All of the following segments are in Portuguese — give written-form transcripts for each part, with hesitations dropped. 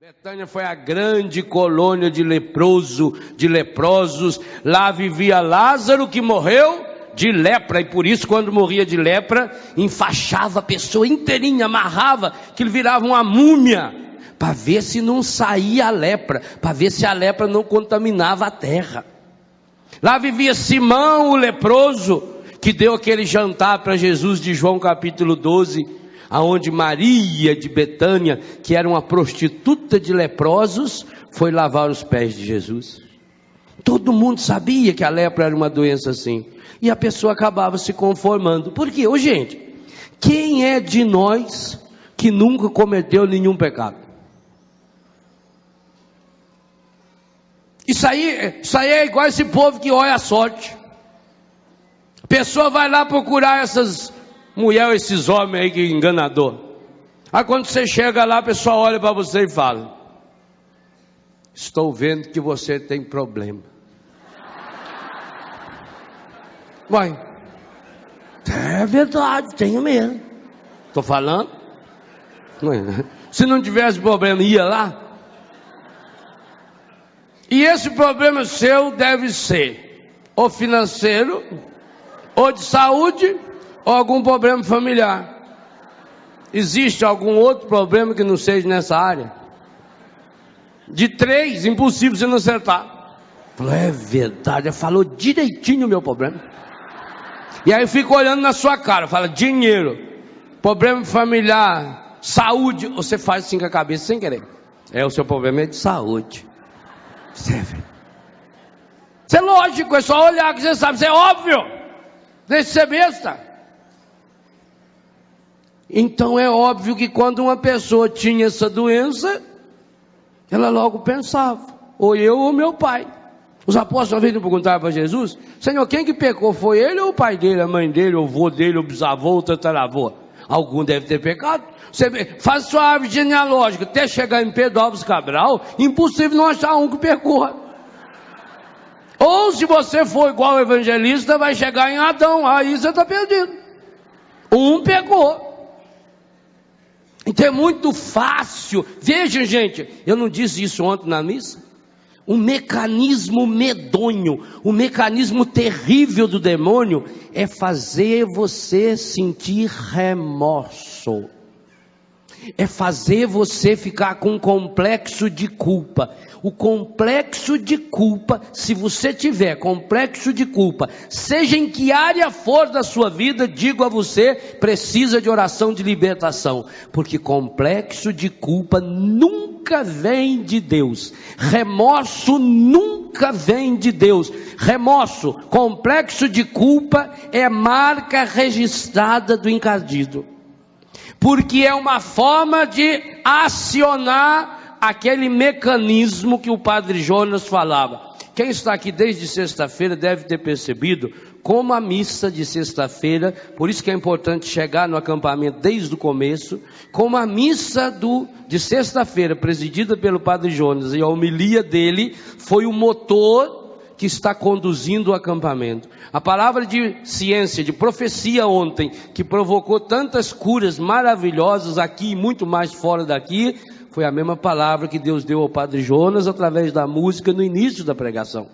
Betânia foi a grande colônia de leprosos. Lá vivia Lázaro, que morreu de lepra, e por isso quando morria de lepra, enfaixava a pessoa inteirinha, amarrava, que ele virava uma múmia, para ver se não saía a lepra, para ver se a lepra não contaminava a terra. Lá vivia Simão, o leproso, que deu aquele jantar para Jesus de João capítulo 12, aonde Maria de Betânia, que era uma prostituta de leprosos, foi lavar os pés de Jesus. Todo mundo sabia que a lepra era uma doença assim, e a pessoa acabava se conformando. Por quê? Ô gente, quem é de nós que nunca cometeu nenhum pecado? Isso aí é igual esse povo que olha a sorte. A pessoa vai lá procurar essas mulheres, esses homens aí que enganador. Aí quando você chega lá, a pessoa olha para você e fala: estou vendo que você tem problema. Uai, é verdade, tenho mesmo. Estou falando. Se não tivesse problema, ia lá. E esse problema seu deve ser ou financeiro, ou de saúde, ou algum problema familiar. Existe algum outro problema que não seja nessa área? De 3, impossível você não acertar. É verdade, falou direitinho o meu problema. E aí eu fico olhando na sua cara, fala dinheiro, problema familiar, saúde, você faz assim com a cabeça sem querer. O seu problema é de saúde. Isso é lógico, é só olhar que você sabe, isso é óbvio. Deixa de ser besta. Então é óbvio que quando uma pessoa tinha essa doença, ela logo pensava, ou eu ou meu pai. Os apóstolos uma vez não perguntaram para Jesus: Senhor, quem que pecou? Foi ele ou o pai dele, a mãe dele, o avô dele, o bisavô, o tataravô? Algum deve ter pecado. Você faz sua árvore genealógica até chegar em Pedro Alves Cabral, impossível não achar um que pecou. Ou se você for igual ao evangelista, vai chegar em Adão, aí você está perdido. Um pecou. Então é muito fácil. Veja, gente, eu não disse isso ontem na missa. O mecanismo medonho, o mecanismo terrível do demônio é fazer você sentir remorso. É fazer você ficar com um complexo de culpa. O complexo de culpa, se você tiver complexo de culpa, seja em que área for da sua vida, digo a você, precisa de oração de libertação. Porque complexo de culpa nunca vem de Deus. Remorso nunca vem de Deus. Remorso, complexo de culpa é marca registrada do encardido. Porque é uma forma de acionar aquele mecanismo que o Padre Jonas falava. Quem está aqui desde sexta-feira deve ter percebido como a missa de sexta-feira, por isso que é importante chegar no acampamento desde o começo, como a missa de sexta-feira, presidida pelo Padre Jonas, e a homilia dele foi o motor que está conduzindo o acampamento. A palavra de ciência, de profecia ontem, que provocou tantas curas maravilhosas aqui e muito mais fora daqui, foi a mesma palavra que Deus deu ao Padre Jonas através da música no início da pregação.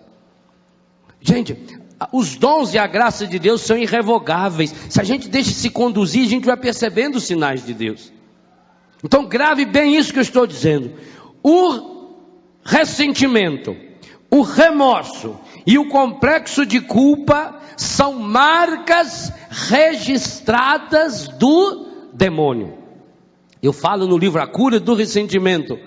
Gente, os dons e a graça de Deus são irrevogáveis. Se a gente deixa se conduzir, a gente vai percebendo os sinais de Deus. Então grave bem isso que eu estou dizendo. O ressentimento, o remorso e o complexo de culpa são marcas registradas do demônio. Eu falo no livro A Cura do Ressentimento.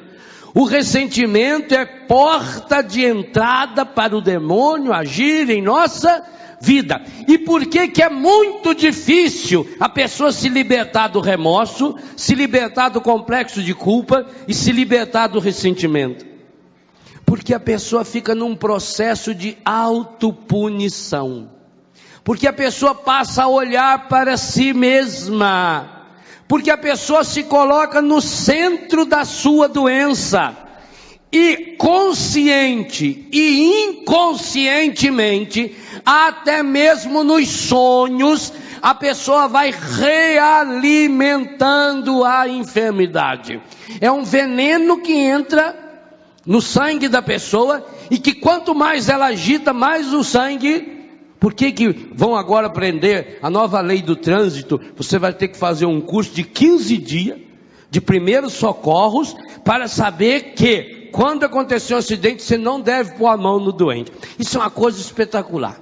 O ressentimento é porta de entrada para o demônio agir em nossa vida. E por que é muito difícil a pessoa se libertar do remorso, se libertar do complexo de culpa e se libertar do ressentimento? Porque a pessoa fica num processo de autopunição. Porque a pessoa passa a olhar para si mesma. Porque a pessoa se coloca no centro da sua doença. E consciente e inconscientemente, até mesmo nos sonhos, a pessoa vai realimentando a enfermidade. É um veneno que entra no sangue da pessoa e que quanto mais ela agita, mais o sangue... Por que vão agora aprender a nova lei do trânsito? Você vai ter que fazer um curso de 15 dias de primeiros socorros para saber que quando acontecer um acidente você não deve pôr a mão no doente. Isso é uma coisa espetacular.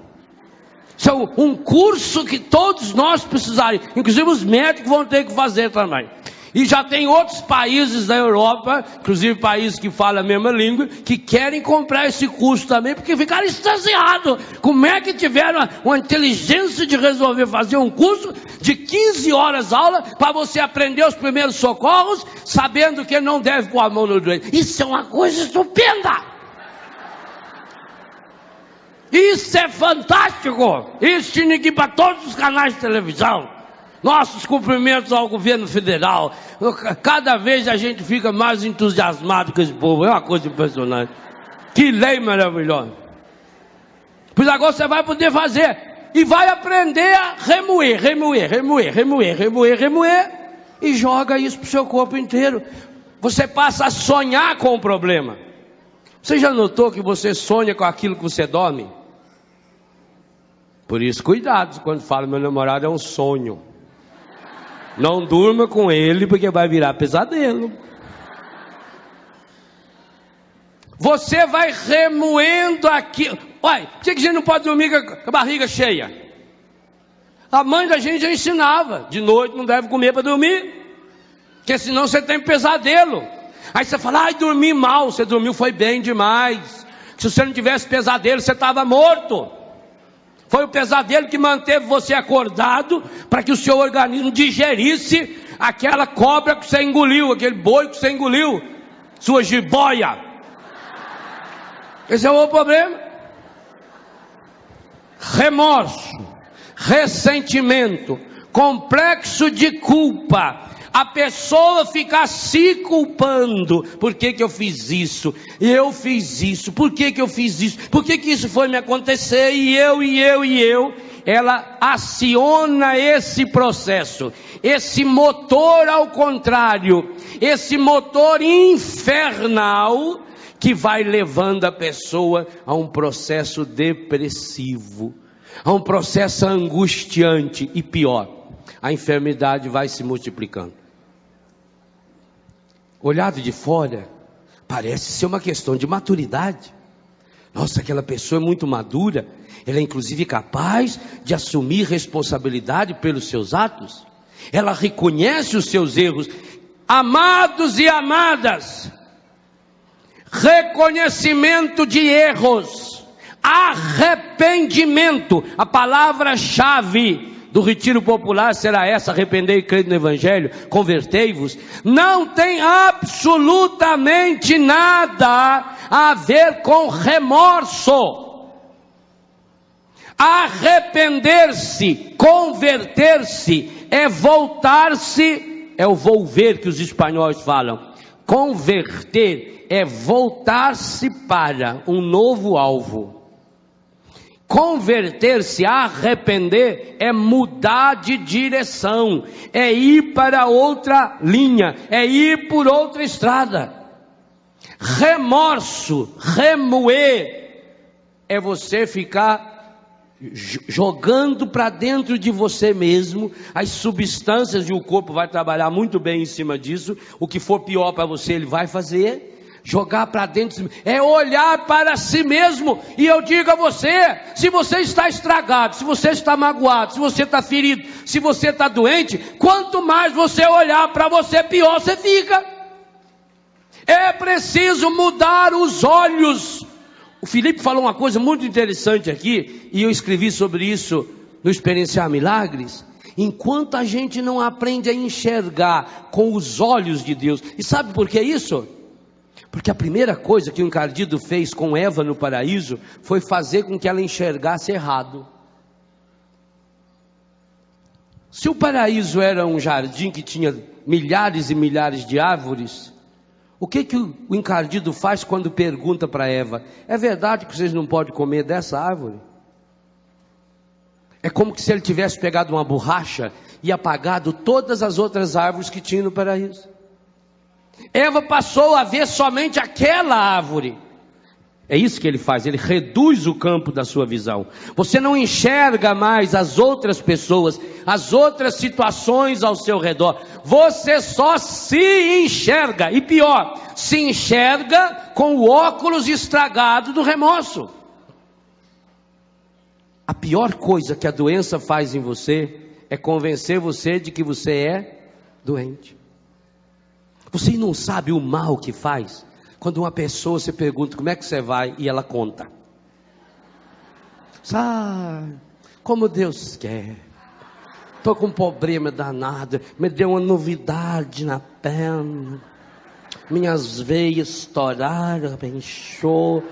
Isso é um curso que todos nós precisaremos, inclusive os médicos vão ter que fazer também. E já tem outros países da Europa, inclusive países que falam a mesma língua, que querem comprar esse curso também, porque ficaram extasiados. Como é que tiveram uma inteligência de resolver fazer um curso de 15 horas aula, para você aprender os primeiros socorros, sabendo que não deve pôr a mão no doente. Isso é uma coisa estupenda. Isso é fantástico. Isso tinha que ir para todos os canais de televisão. Nossos cumprimentos ao governo federal. Cada vez a gente fica mais entusiasmado com esse povo. É uma coisa impressionante. Que lei maravilhosa. Pois agora você vai poder fazer. E vai aprender a remoer. E joga isso para o seu corpo inteiro. Você passa a sonhar com o problema. Você já notou que você sonha com aquilo que você dorme? Por isso, cuidado quando fala meu namorado é um sonho. Não durma com ele, porque vai virar pesadelo. Você vai remoendo aquilo. Olha, por que a gente não pode dormir com a barriga cheia? A mãe da gente já ensinava. De noite não deve comer para dormir, porque senão você tem pesadelo. Aí você fala, ai, dormi mal. Você dormiu, foi bem demais. Se você não tivesse pesadelo, você estava morto. Foi o pesadelo que manteve você acordado, para que o seu organismo digerisse aquela cobra que você engoliu, aquele boi que você engoliu, sua jiboia. Esse é o problema. Remorso, ressentimento, complexo de culpa. A pessoa fica se culpando. Por que eu fiz isso? Eu fiz isso. Por que eu fiz isso? Por que isso foi me acontecer? E eu. Ela aciona esse processo. Esse motor ao contrário. Esse motor infernal que vai levando a pessoa a um processo depressivo. A um processo angustiante e pior. A enfermidade vai se multiplicando. Olhado de fora, parece ser uma questão de maturidade. Nossa, aquela pessoa é muito madura. Ela é inclusive capaz de assumir responsabilidade pelos seus atos. Ela reconhece os seus erros. Amados e amadas, reconhecimento de erros, arrependimento, a palavra-chave do retiro popular será essa: arrependei e crede no Evangelho, convertei-vos. Não tem absolutamente nada a ver com remorso. Arrepender-se, converter-se, é voltar-se, é o volver que os espanhóis falam. Converter é voltar-se para um novo alvo. Converter-se, arrepender, é mudar de direção, é ir para outra linha, é ir por outra estrada. Remorso, remoer, é você ficar jogando para dentro de você mesmo as substâncias, e o corpo vai trabalhar muito bem em cima disso. O que for pior para você, ele vai fazer. Jogar para dentro, é olhar para si mesmo. E eu digo a você, se você está estragado, se você está magoado, se você está ferido, se você está doente, quanto mais você olhar para você, pior você fica. É preciso mudar os olhos. O Felipe falou uma coisa muito interessante aqui, e eu escrevi sobre isso no Experienciar Milagres. Enquanto a gente não aprende a enxergar com os olhos de Deus, e sabe por que isso? Porque a primeira coisa que o encardido fez com Eva no paraíso foi fazer com que ela enxergasse errado. Se o paraíso era um jardim que tinha milhares e milhares de árvores, O que o encardido faz quando pergunta para Eva? É verdade que vocês não podem comer dessa árvore? É como se ele tivesse pegado uma borracha e apagado todas as outras árvores que tinha no paraíso. Eva passou a ver somente aquela árvore. É isso que ele faz, ele reduz o campo da sua visão. Você não enxerga mais as outras pessoas, as outras situações ao seu redor. Você só se enxerga, e pior, se enxerga com o óculos estragado do remorso. A pior coisa que a doença faz em você é convencer você de que você é doente. Você não sabe o mal que faz quando uma pessoa se pergunta como é que você vai e ela conta. Sabe, como Deus quer. Estou com um problema danado, me deu uma novidade na perna. Minhas veias estouraram, inchou.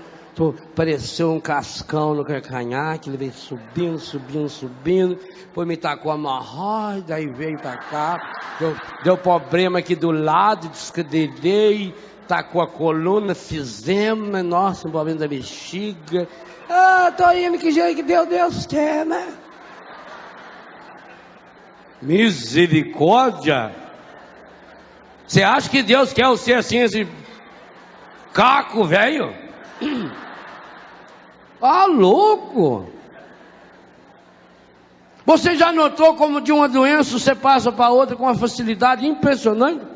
Pareceu um cascão no calcanhar, que ele veio subindo. Depois me tacou a hemorroida, aí veio para cá. Deu problema aqui do lado, descadei. Tacou a coluna, fizemos, nossa, um problema da bexiga. Tô indo que jeito que Deus quer, né? Misericórdia! Você acha que Deus quer você assim, esse caco, velho? Louco! Você já notou como de uma doença você passa para outra com uma facilidade impressionante?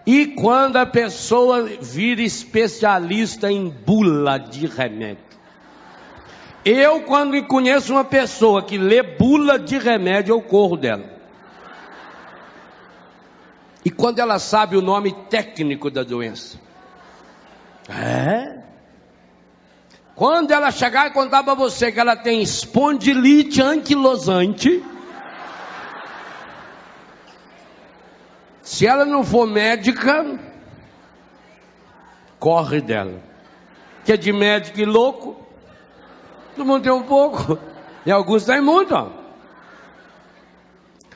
E quando a pessoa vira especialista em bula de remédio? Eu, quando conheço uma pessoa que lê bula de remédio, eu corro dela. E quando ela sabe o nome técnico da doença? Quando ela chegar e contar para você que ela tem espondilite anquilosante, se ela não for médica, corre dela. Que é de médico e louco, todo mundo tem um pouco, e alguns têm muito.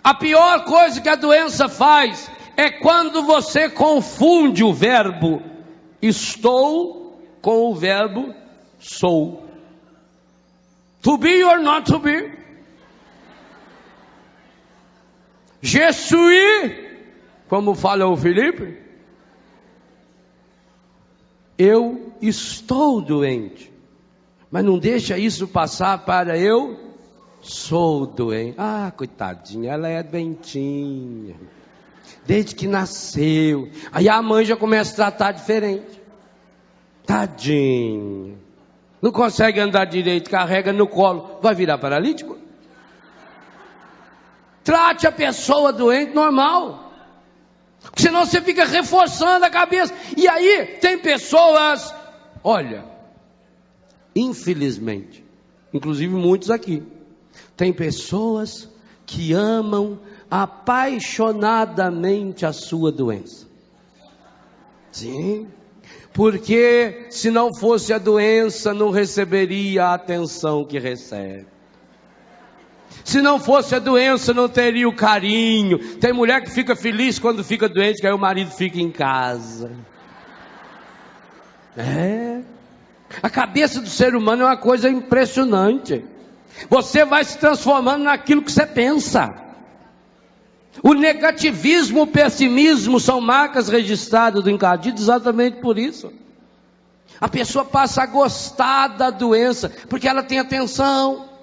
A pior coisa que a doença faz é quando você confunde o verbo estou com o verbo sou. To be or not to be. Je suis, como fala o Felipe, eu estou doente, mas não deixa isso passar para eu sou doente. Coitadinha, ela é doentinha, desde que nasceu. Aí a mãe já começa a tratar diferente. Tadinha, não consegue andar direito, carrega no colo, vai virar paralítico? Trate a pessoa doente normal. Senão você fica reforçando a cabeça. E aí tem pessoas, olha, infelizmente, inclusive muitos aqui, tem pessoas que amam apaixonadamente a sua doença. Sim, porque se não fosse a doença, não receberia a atenção que recebe. Se não fosse a doença, não teria o carinho. Tem mulher que fica feliz quando fica doente, que aí o marido fica em casa. A cabeça do ser humano é uma coisa impressionante. Você vai se transformando naquilo que você pensa. O negativismo, o pessimismo são marcas registradas do encardido exatamente por isso. A pessoa passa a gostar da doença, porque ela tem atenção.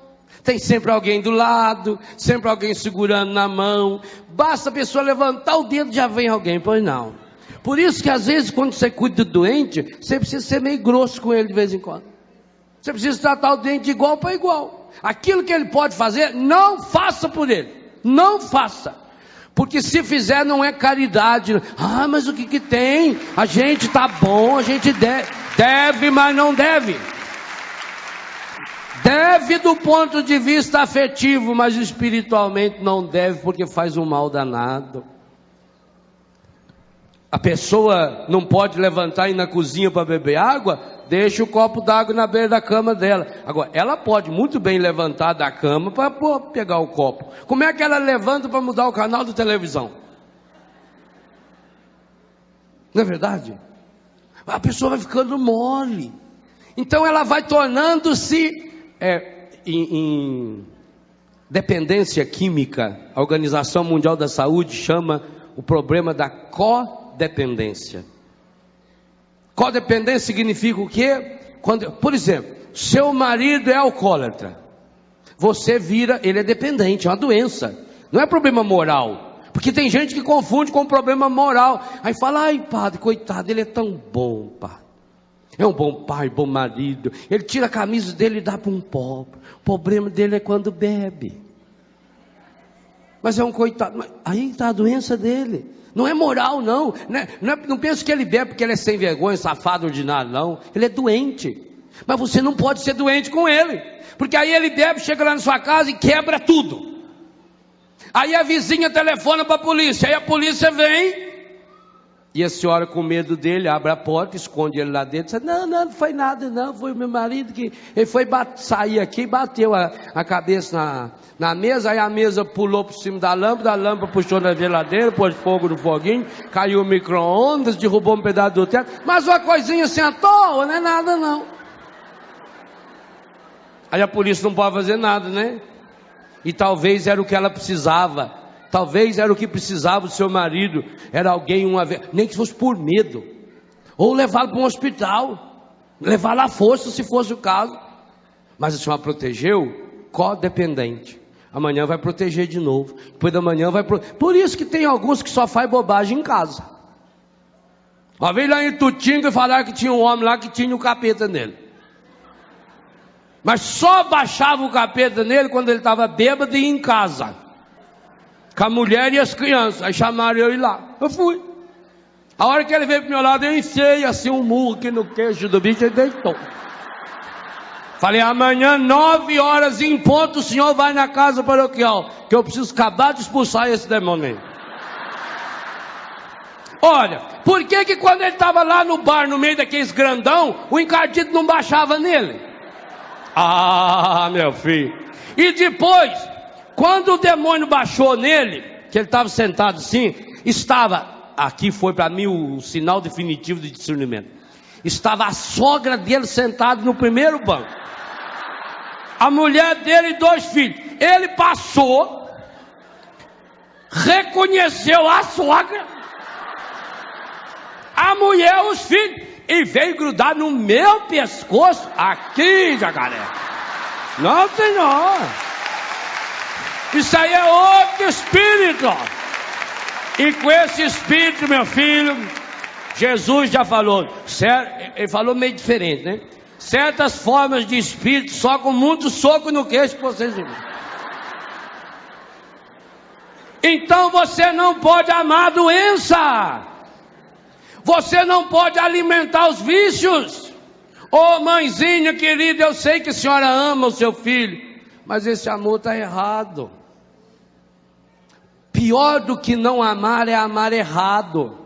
Tem sempre alguém do lado, sempre alguém segurando na mão. Basta a pessoa levantar o dedo, já vem alguém, pois não. Por isso que às vezes quando você cuida do doente, você precisa ser meio grosso com ele de vez em quando. Você precisa tratar o doente de igual para igual. Aquilo que ele pode fazer, não faça por ele. Não faça. Porque se fizer não é caridade. Mas o que tem? A gente tá bom, a gente deve, mas não deve. Deve do ponto de vista afetivo, mas espiritualmente não deve, porque faz um mal danado. A pessoa não pode levantar e ir na cozinha para beber água, deixa o copo d'água na beira da cama dela. Agora, ela pode muito bem levantar da cama para pegar o copo. Como é que ela levanta para mudar o canal da televisão? Não é verdade? A pessoa vai ficando mole. Então ela vai tornando-se em dependência química. A Organização Mundial da Saúde chama o problema da codependência. Codependência significa o quê? Quando, por exemplo, seu marido é alcoólatra, você vira, ele é dependente, é uma doença, não é problema moral, porque tem gente que confunde com problema moral, aí fala, ai padre, coitado, ele é tão bom, padre, é um bom pai, bom marido, ele tira a camisa dele e dá para um pobre, o problema dele é quando bebe, mas é um coitado, aí está a doença dele. Não é moral não, não penso que ele bebe porque ele é sem vergonha, safado, ordinário, não, ele é doente, mas você não pode ser doente com ele, porque aí ele bebe, chega lá na sua casa e quebra tudo, aí a vizinha telefona para a polícia, aí a polícia vem, e a senhora com medo dele, abre a porta, esconde ele lá dentro, diz, não foi nada não, foi o meu marido que, ele foi sair aqui e bateu a cabeça na mesa, aí a mesa pulou por cima da lâmpada, a lâmpada puxou na geladeira, pôs fogo no foguinho, caiu o micro-ondas, derrubou um pedaço do teto, mas uma coisinha assim à toa, não é nada não. Aí a polícia não pode fazer nada, né? E talvez era o que ela precisava, talvez era o que precisava do seu marido, era alguém, nem que fosse por medo, ou levá-lo para um hospital, levá-lo à força se fosse o caso, mas a senhora protegeu, codependente. Amanhã vai proteger de novo, depois da manhã vai proteger. Por isso que tem alguns que só faz bobagem em casa. Uma vez lá em Tutinga falaram que tinha um homem lá que tinha um capeta nele, mas só baixava o capeta nele quando ele estava bêbado e em casa, com a mulher e as crianças. Aí chamaram eu ir lá, eu fui. A hora que ele veio pro meu lado, eu enfiei assim um murro aqui no queixo do bicho e ele deitou. Falei, amanhã 9 horas em ponto o senhor vai na casa paroquial, que eu preciso acabar de expulsar esse demônio. Olha, por que quando ele estava lá no bar, no meio daqueles grandão, o encardido não baixava nele? Ah, meu filho. E depois, quando o demônio baixou nele, que ele estava sentado assim, aqui foi para mim o sinal definitivo de discernimento, estava a sogra dele sentada no primeiro banco, a mulher dele e 2 filhos. Ele passou, reconheceu a sogra, a mulher, os filhos, e veio grudar no meu pescoço, aqui, jacaré. Não, senhor, isso aí é outro espírito. E com esse espírito, meu filho, Jesus já falou, ele falou meio diferente, né? Certas formas de espírito, só com muito soco no queixo que vocês viram. Então você não pode amar a doença, você não pode alimentar os vícios. Ô mãezinha querida, eu sei que a senhora ama o seu filho, mas esse amor está errado. Pior do que não amar é amar errado,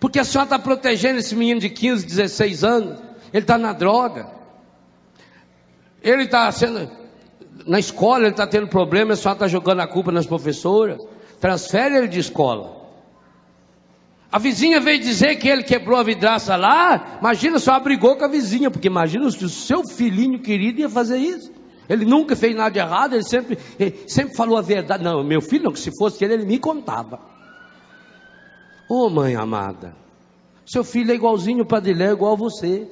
porque a senhora está protegendo esse menino de 15, 16 anos, ele está na droga, ele está sendo, na escola ele está tendo problema, a senhora está jogando a culpa nas professoras, transfere ele de escola. A vizinha veio dizer que ele quebrou a vidraça lá, imagina, a senhora brigou com a vizinha, porque imagina se o seu filhinho querido ia fazer isso. Ele nunca fez nada de errado, ele sempre falou a verdade. Não, meu filho não, que se fosse ele me contava. Ô mãe amada, seu filho é igualzinho o Padre Léo, igual a você.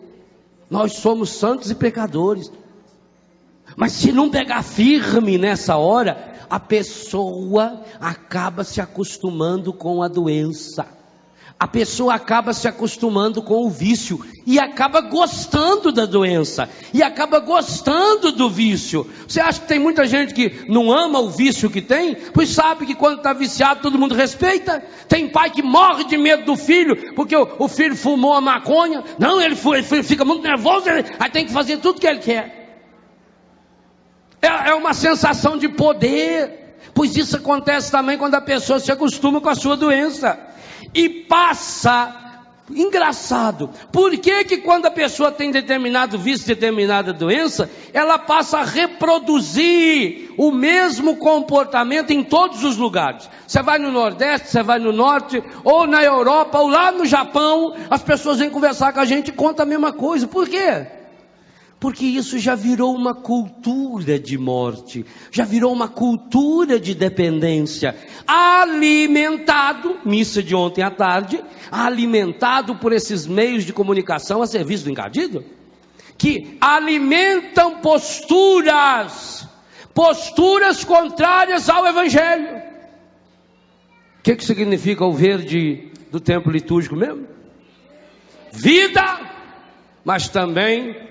Nós somos santos e pecadores. Mas se não pegar firme nessa hora, a pessoa acaba se acostumando com a doença. A pessoa acaba se acostumando com o vício e acaba gostando da doença e acaba gostando do vício. Você acha que tem muita gente que não ama o vício que tem? Pois sabe que quando está viciado todo mundo respeita. Tem pai que morre de medo do filho porque o filho fumou a maconha. Não, ele fica muito nervoso, aí tem que fazer tudo que ele quer. É uma sensação de poder. Pois isso acontece também quando a pessoa se acostuma com a sua doença e passa Engraçado, por que quando a pessoa tem determinado vício, determinada doença, ela passa a reproduzir o mesmo comportamento em todos os lugares? Você vai no Nordeste, você vai no Norte, ou na Europa, ou lá no Japão, as pessoas vêm conversar com a gente e contam a mesma coisa. Por quê? Porque isso já virou uma cultura de morte, já virou uma cultura de dependência, alimentado, missa de ontem à tarde, alimentado por esses meios de comunicação a serviço do encardido, que alimentam posturas contrárias ao Evangelho. O que significa o verde do tempo litúrgico mesmo? Vida, mas também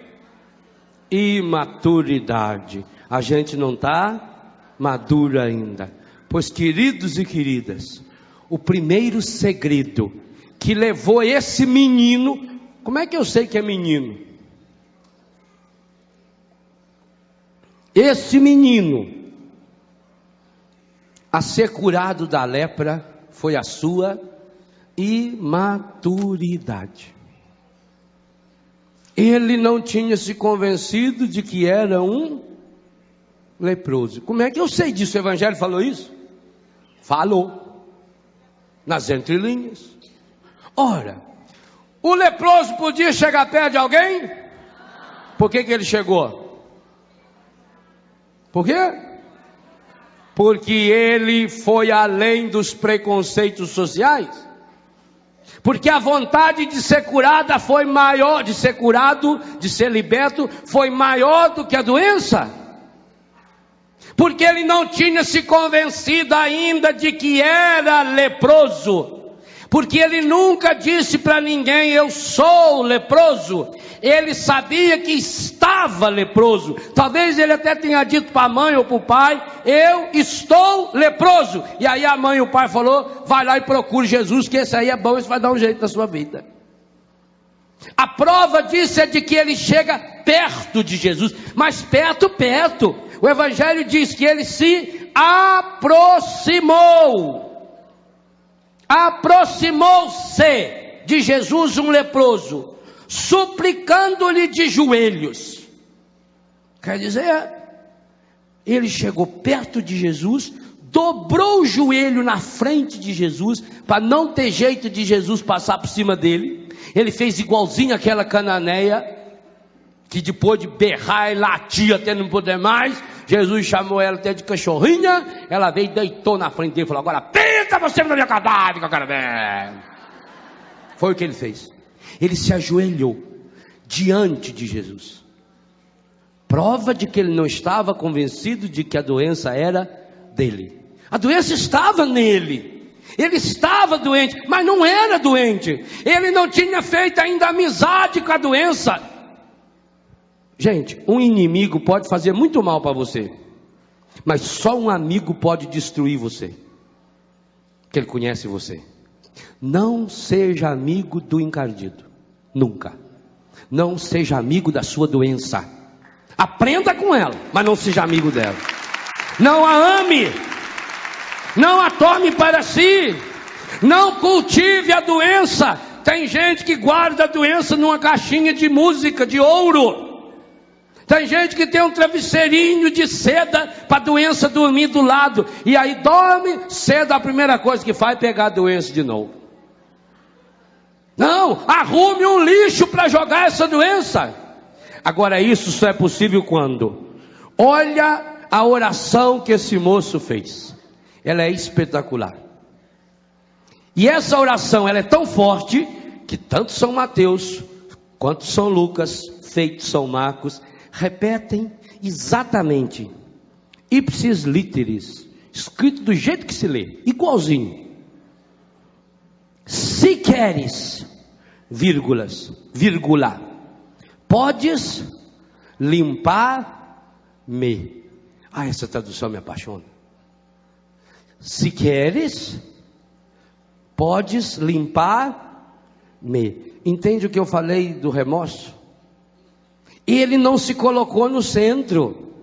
imaturidade. A gente não está madura ainda. Pois, queridos e queridas, o primeiro segredo que levou esse menino, como é que eu sei que é menino? Esse menino a ser curado da lepra foi a sua imaturidade. Ele não tinha se convencido de que era um leproso. Como é que eu sei disso? O Evangelho falou isso? Falou. Nas entrelinhas. Ora, o leproso podia chegar perto de alguém? Por que ele chegou? Por quê? Porque ele foi além dos preconceitos sociais. Porque a vontade de ser curada foi maior, de ser curado, de ser liberto, foi maior do que a doença. Porque ele não tinha se convencido ainda de que era leproso. Porque ele nunca disse para ninguém, eu sou leproso. Ele sabia que estava leproso. Talvez ele até tenha dito para a mãe ou para o pai, eu estou leproso. E aí a mãe e o pai falou, vai lá e procure Jesus, que esse aí é bom, isso vai dar um jeito na sua vida. A prova disso é de que ele chega perto de Jesus, mas perto. O Evangelho diz que ele se aproximou. Aproximou-se de Jesus um leproso, suplicando-lhe de joelhos. Quer dizer, ele chegou perto de Jesus, dobrou o joelho na frente de Jesus, para não ter jeito de Jesus passar por cima dele. Ele fez igualzinho aquela cananeia, que depois de berrar e latir até não poder mais, Jesus chamou ela até de cachorrinha, ela veio e deitou na frente dele e falou, agora pinta você na minha cadáver que eu quero ver. Foi o que ele fez. Ele se ajoelhou diante de Jesus. Prova de que ele não estava convencido de que a doença era dele. A doença estava nele. Ele estava doente, mas não era doente. Ele não tinha feito ainda amizade com a doença. Gente, um inimigo pode fazer muito mal para você, mas só um amigo pode destruir você, que ele conhece você. Não seja amigo do encardido, nunca. Não seja amigo da sua doença. Aprenda com ela, mas não seja amigo dela. Não a ame, não a tome para si, não cultive a doença. Tem gente que guarda a doença numa caixinha de música de ouro. Tem gente que tem um travesseirinho de seda para a doença dormir do lado. E aí dorme, cedo a primeira coisa que faz é pegar a doença de novo. Não, arrume um lixo para jogar essa doença. Agora isso só é possível quando? Olha a oração que esse moço fez. Ela é espetacular. E essa oração ela é tão forte que tanto São Mateus quanto São Lucas, feito São Marcos, repetem exatamente, ipsis literis, escrito do jeito que se lê, igualzinho. Se queres, vírgula, podes limpar-me. Essa tradução me apaixona. Se queres, podes limpar-me. Entende o que eu falei do remorso? Ele não se colocou no centro.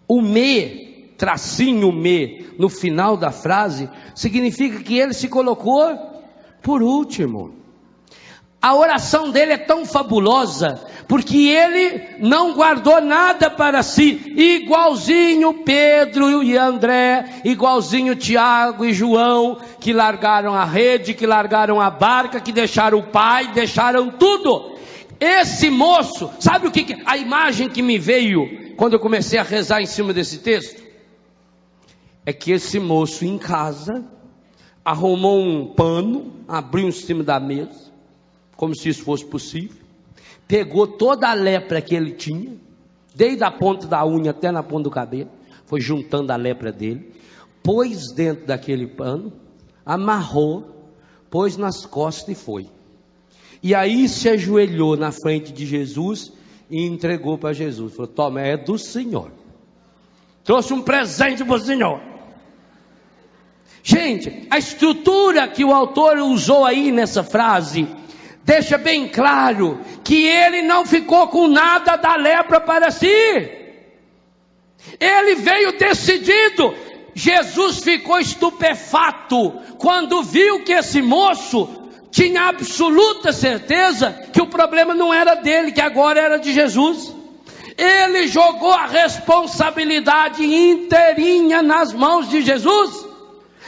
O me, tracinho me, no final da frase, significa que ele se colocou por último. A oração dele é tão fabulosa, porque ele não guardou nada para si, igualzinho Pedro e André, igualzinho Tiago e João, que largaram a rede, que largaram a barca, que deixaram o pai, deixaram tudo. Esse moço, sabe o que a imagem que me veio quando eu comecei a rezar em cima desse texto? É que esse moço em casa arrumou um pano, abriu em cima da mesa, como se isso fosse possível, pegou toda a lepra que ele tinha, desde a ponta da unha até na ponta do cabelo, foi juntando a lepra dele, pôs dentro daquele pano, amarrou, pôs nas costas e foi. E aí se ajoelhou na frente de Jesus e entregou para Jesus. Falou: toma, é do Senhor. Trouxe um presente para o Senhor. Gente, a estrutura que o autor usou aí nessa frase deixa bem claro que ele não ficou com nada da lepra para si. Ele veio decidido. Jesus ficou estupefato quando viu que esse moço tinha absoluta certeza que o problema não era dele, que agora era de Jesus. Ele jogou a responsabilidade inteirinha nas mãos de Jesus.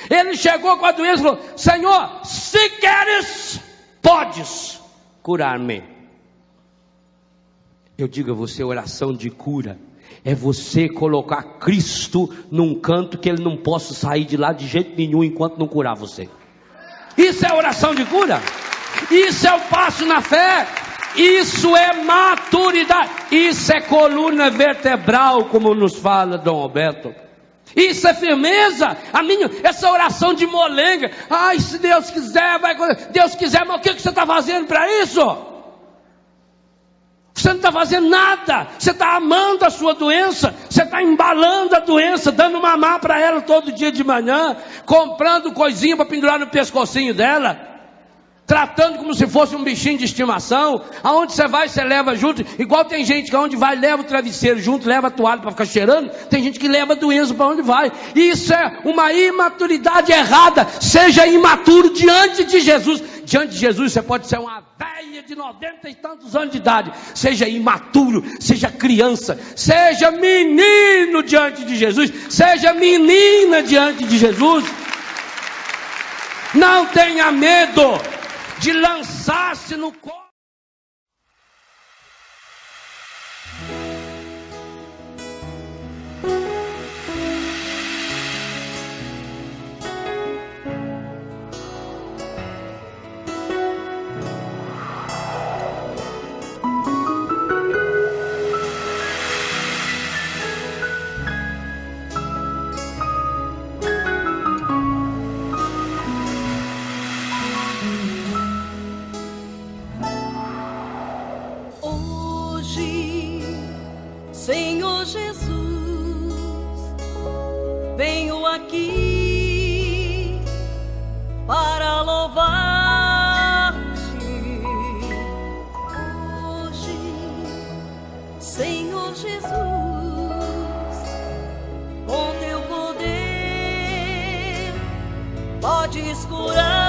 Ele chegou com a doença e falou: Senhor, se queres, podes curar-me. Eu digo a você, oração de cura é você colocar Cristo num canto que ele não possa sair de lá de jeito nenhum enquanto não curar você. Isso é oração de cura. Isso é o passo na fé. Isso é maturidade. Isso é coluna vertebral, como nos fala Dom Roberto. Isso é firmeza. Essa oração de molenga. Ai, se Deus quiser, vai. Deus quiser, mas o que você está fazendo para isso? Você não está fazendo nada. Você está amando a sua doença. Você está embalando a doença, dando mamar para ela todo dia de manhã, comprando coisinha para pendurar no pescocinho dela, tratando como se fosse um bichinho de estimação. Aonde você vai, você leva junto. Igual tem gente que aonde vai, leva o travesseiro junto, leva a toalha para ficar cheirando. Tem gente que leva a doença para onde vai. Isso é uma imaturidade errada. Seja imaturo diante de Jesus. Diante de Jesus você pode ser uma velha de 90 e tantos anos de idade. Seja imaturo, seja criança, seja menino diante de Jesus, seja menina diante de Jesus. Não tenha medo de lançar-se no colo. Senhor Jesus, venho aqui para louvar-te. Hoje, Senhor Jesus, com teu poder podes curar.